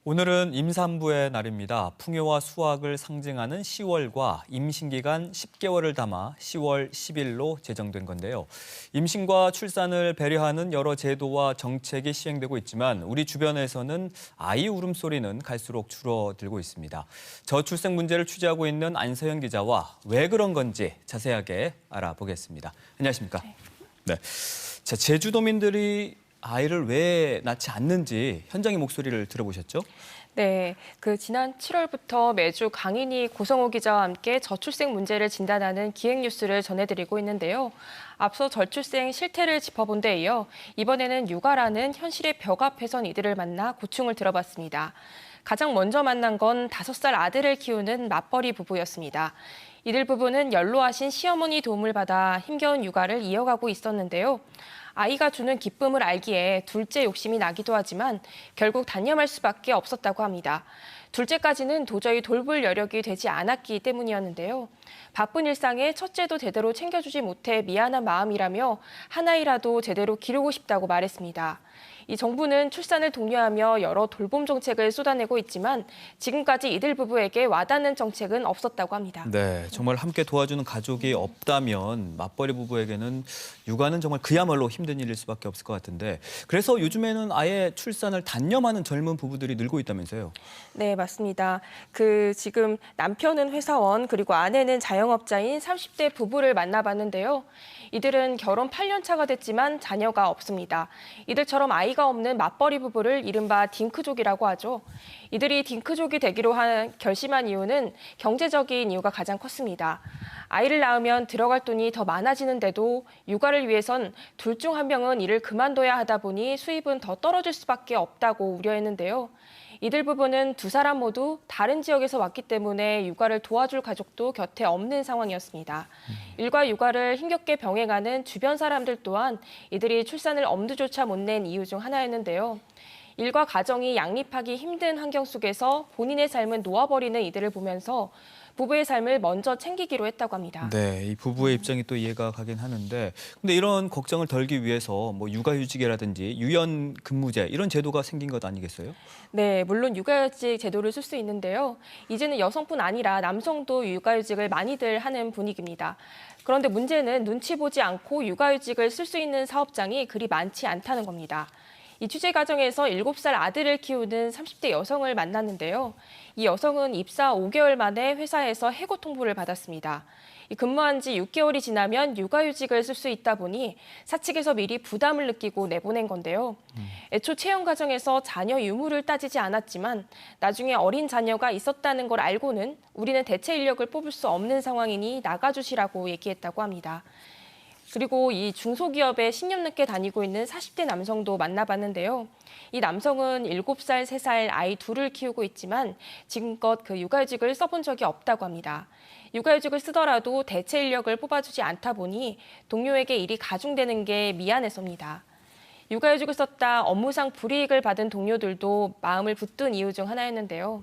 오늘은 임산부의 날입니다. 풍요와 수확을 상징하는 10월과 임신기간 10개월을 담아 10월 10일로 제정된 건데요. 임신과 출산을 배려하는 여러 제도와 정책이 시행되고 있지만 우리 주변에서는 아이 울음소리는 갈수록 줄어들고 있습니다. 저출생 문제를 취재하고 있는 안서영 기자와 왜 그런 건지 자세하게 알아보겠습니다. 안녕하십니까? 네. 자, 제주도민들이 아이를 왜 낳지 않는지 현장의 목소리를 들어보셨죠? 네, 지난 7월부터 매주 강인희 고성호 기자와 함께 저출생 문제를 진단하는 기획 뉴스를 전해드리고 있는데요. 앞서 저출생 실태를 짚어본 데 이어 이번에는 육아라는 현실의 벽 앞에 선 이들을 만나 고충을 들어봤습니다. 가장 먼저 만난 건 5살 아들을 키우는 맞벌이 부부였습니다. 이들 부부는 연로하신 시어머니 도움을 받아 힘겨운 육아를 이어가고 있었는데요. 아이가 주는 기쁨을 알기에 둘째 욕심이 나기도 하지만 결국 단념할 수밖에 없었다고 합니다. 둘째까지는 도저히 돌볼 여력이 되지 않았기 때문이었는데요. 바쁜 일상에 첫째도 제대로 챙겨주지 못해 미안한 마음이라며 한 아이라도 제대로 기르고 싶다고 말했습니다. 이 정부는 출산을 독려하며 여러 돌봄 정책을 쏟아내고 있지만 지금까지 이들 부부에게 와닿는 정책은 없었다고 합니다. 네, 정말 함께 도와주는 가족이 없다면 맞벌이 부부에게는 육아는 정말 그야말로 힘든 일일 수밖에 없을 것 같은데 그래서 요즘에는 아예 출산을 단념하는 젊은 부부들이 늘고 있다면서요? 네, 맞습니다. 지금 남편은 회사원 그리고 아내는 자영업자인 30대 부부를 만나봤는데요. 이들은 결혼 8년 차가 됐지만 자녀가 없습니다. 이들처럼 아이가 없는 맞벌이 부부를 이른바 딩크족이라고 하죠. 이들이 딩크족이 되기로 결심한 이유는 경제적인 이유가 가장 컸습니다. 아이를 낳으면 들어갈 돈이 더 많아지는데도 육아를 위해선 둘 중 한 명은 일을 그만둬야 하다 보니 수입은 더 떨어질 수밖에 없다고 우려했는데요. 이들 부부는 두 사람 모두 다른 지역에서 왔기 때문에 육아를 도와줄 가족도 곁에 없는 상황이었습니다. 일과 육아를 힘겹게 병행하는 주변 사람들 또한 이들이 출산을 엄두조차 못 낸 이유 중 하나였는데요. 일과 가정이 양립하기 힘든 환경 속에서 본인의 삶은 놓아버리는 이들을 보면서 부부의 삶을 먼저 챙기기로 했다고 합니다. 네, 이 부부의 입장이 또 이해가 가긴 하는데 근데 이런 걱정을 덜기 위해서 뭐 육아휴직이라든지 유연근무제 이런 제도가 생긴 것 아니겠어요? 네, 물론 육아휴직 제도를 쓸 수 있는데요. 이제는 여성뿐 아니라 남성도 육아휴직을 많이들 하는 분위기입니다. 그런데 문제는 눈치 보지 않고 육아휴직을 쓸 수 있는 사업장이 그리 많지 않다는 겁니다. 이 취재 과정에서 7살 아들을 키우는 30대 여성을 만났는데요. 이 여성은 입사 5개월 만에 회사에서 해고 통보를 받았습니다. 근무한 지 6개월이 지나면 육아휴직을 쓸 수 있다 보니 사측에서 미리 부담을 느끼고 내보낸 건데요. 애초 채용 과정에서 자녀 유무를 따지지 않았지만 나중에 어린 자녀가 있었다는 걸 알고는 우리는 대체 인력을 뽑을 수 없는 상황이니 나가주시라고 얘기했다고 합니다. 그리고 이 중소기업에 10년 넘게 다니고 있는 40대 남성도 만나봤는데요. 이 남성은 7살, 3살 아이 둘을 키우고 있지만 지금껏 육아휴직을 써본 적이 없다고 합니다. 육아휴직을 쓰더라도 대체 인력을 뽑아주지 않다 보니 동료에게 일이 가중되는 게 미안해서입니다. 육아휴직을 썼다 업무상 불이익을 받은 동료들도 마음을 붙든 이유 중 하나였는데요.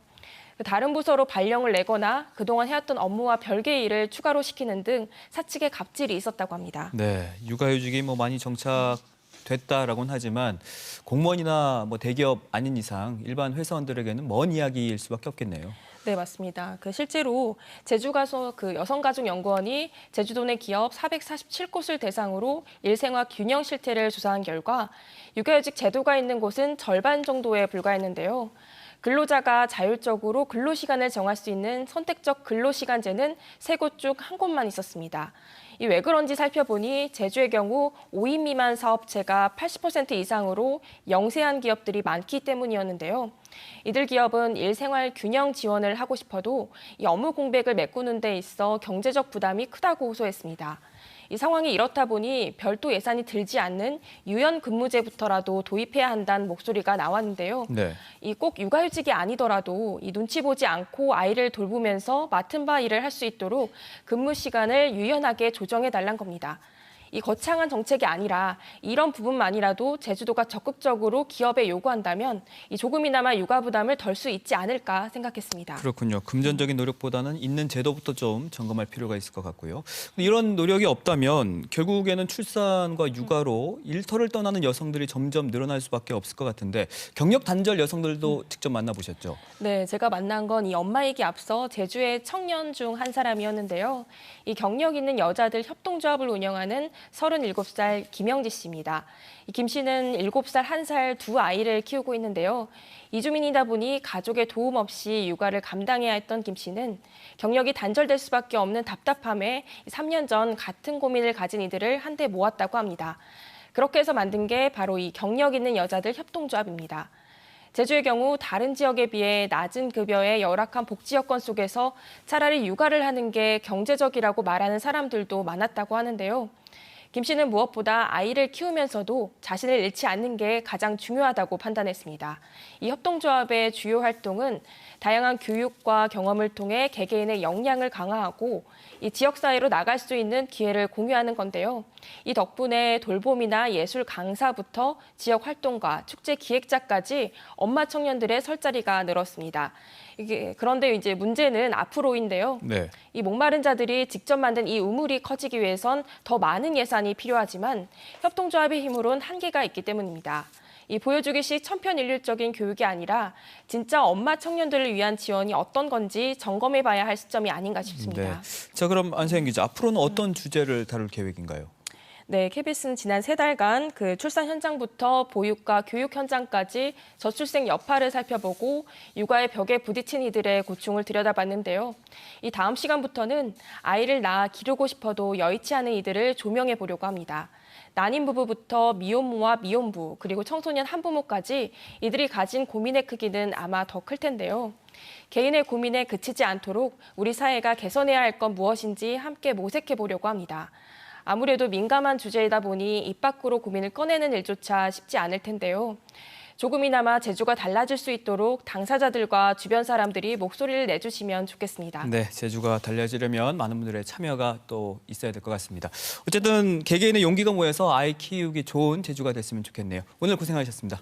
다른 부서로 발령을 내거나 그동안 해왔던 업무와 별개의 일을 추가로 시키는 등 사측의 갑질이 있었다고 합니다. 네, 육아휴직이 뭐 많이 정착됐다라고는 하지만 공무원이나 뭐 대기업 아닌 이상 일반 회사원들에게는 먼 이야기일 수밖에 없겠네요. 네, 맞습니다. 실제로 제주가서 여성가족연구원이 제주도 내 기업 447곳을 대상으로 일생활 균형 실태를 조사한 결과 육아휴직 제도가 있는 곳은 절반 정도에 불과했는데요. 근로자가 자율적으로 근로시간을 정할 수 있는 선택적 근로시간제는 3곳 중 1곳만 있었습니다. 왜 그런지 살펴보니 제주의 경우 5인 미만 사업체가 80% 이상으로 영세한 기업들이 많기 때문이었는데요. 이들 기업은 일생활 균형 지원을 하고 싶어도 이 업무 공백을 메꾸는 데 있어 경제적 부담이 크다고 호소했습니다. 이 상황이 이렇다 보니 별도 예산이 들지 않는 유연 근무제부터라도 도입해야 한다는 목소리가 나왔는데요. 네. 꼭 육아휴직이 아니더라도 이 눈치 보지 않고 아이를 돌보면서 맡은 바 일을 할 수 있도록 근무 시간을 유연하게 조정해 달란 겁니다. 이 거창한 정책이 아니라 이런 부분만이라도 제주도가 적극적으로 기업에 요구한다면 이 조금이나마 육아 부담을 덜 수 있지 않을까 생각했습니다. 그렇군요. 금전적인 노력보다는 있는 제도부터 좀 점검할 필요가 있을 것 같고요. 이런 노력이 없다면 결국에는 출산과 육아로 일터를 떠나는 여성들이 점점 늘어날 수밖에 없을 것 같은데 경력 단절 여성들도 직접 만나보셨죠? 네, 제가 만난 건 이 엄마이기 앞서 제주의 청년 중 한 사람이었는데요. 이 경력 있는 여자들 협동조합을 운영하는 37살 김영지 씨입니다. 이 김 씨는 7살, 1살 두 아이를 키우고 있는데요. 이주민이다 보니 가족의 도움 없이 육아를 감당해야 했던 김 씨는 경력이 단절될 수밖에 없는 답답함에 3년 전 같은 고민을 가진 이들을 한데 모았다고 합니다. 그렇게 해서 만든 게 바로 이 경력 있는 여자들 협동조합입니다. 제주의 경우 다른 지역에 비해 낮은 급여의 열악한 복지 여건 속에서 차라리 육아를 하는 게 경제적이라고 말하는 사람들도 많았다고 하는데요. 김 씨는 무엇보다 아이를 키우면서도 자신을 잃지 않는 게 가장 중요하다고 판단했습니다. 이 협동조합의 주요 활동은 다양한 교육과 경험을 통해 개개인의 역량을 강화하고 이 지역사회로 나갈 수 있는 기회를 공유하는 건데요. 이 덕분에 돌봄이나 예술 강사부터 지역 활동가, 축제 기획자까지 엄마 청년들의 설 자리가 늘었습니다. 그런데 이제 문제는 앞으로인데요. 네. 이 목마른 자들이 직접 만든 이 우물이 커지기 위해선 더 많은 예산이 필요하지만 협동조합의 힘으론 한계가 있기 때문입니다. 이 보여주기식 천편일률적인 교육이 아니라 진짜 엄마 청년들을 위한 지원이 어떤 건지 점검해봐야 할 시점이 아닌가 싶습니다. 네. 자, 그럼 안서영 기자, 앞으로는 어떤 주제를 다룰 계획인가요? 네, KBS는 지난 3달간 그 출산 현장부터 보육과 교육 현장까지 저출생 여파를 살펴보고 육아의 벽에 부딪힌 이들의 고충을 들여다봤는데요. 이 다음 시간부터는 아이를 낳아 기르고 싶어도 여의치 않은 이들을 조명해 보려고 합니다. 난임 부부부터 미혼모와 미혼부, 그리고 청소년 한부모까지 이들이 가진 고민의 크기는 아마 더 클 텐데요. 개인의 고민에 그치지 않도록 우리 사회가 개선해야 할 건 무엇인지 함께 모색해 보려고 합니다. 아무래도 민감한 주제이다 보니 입 밖으로 고민을 꺼내는 일조차 쉽지 않을 텐데요. 조금이나마 제주가 달라질 수 있도록 당사자들과 주변 사람들이 목소리를 내주시면 좋겠습니다. 네, 제주가 달라지려면 많은 분들의 참여가 또 있어야 될 것 같습니다. 어쨌든 개개인의 용기가 모여서 아이 키우기 좋은 제주가 됐으면 좋겠네요. 오늘 고생하셨습니다.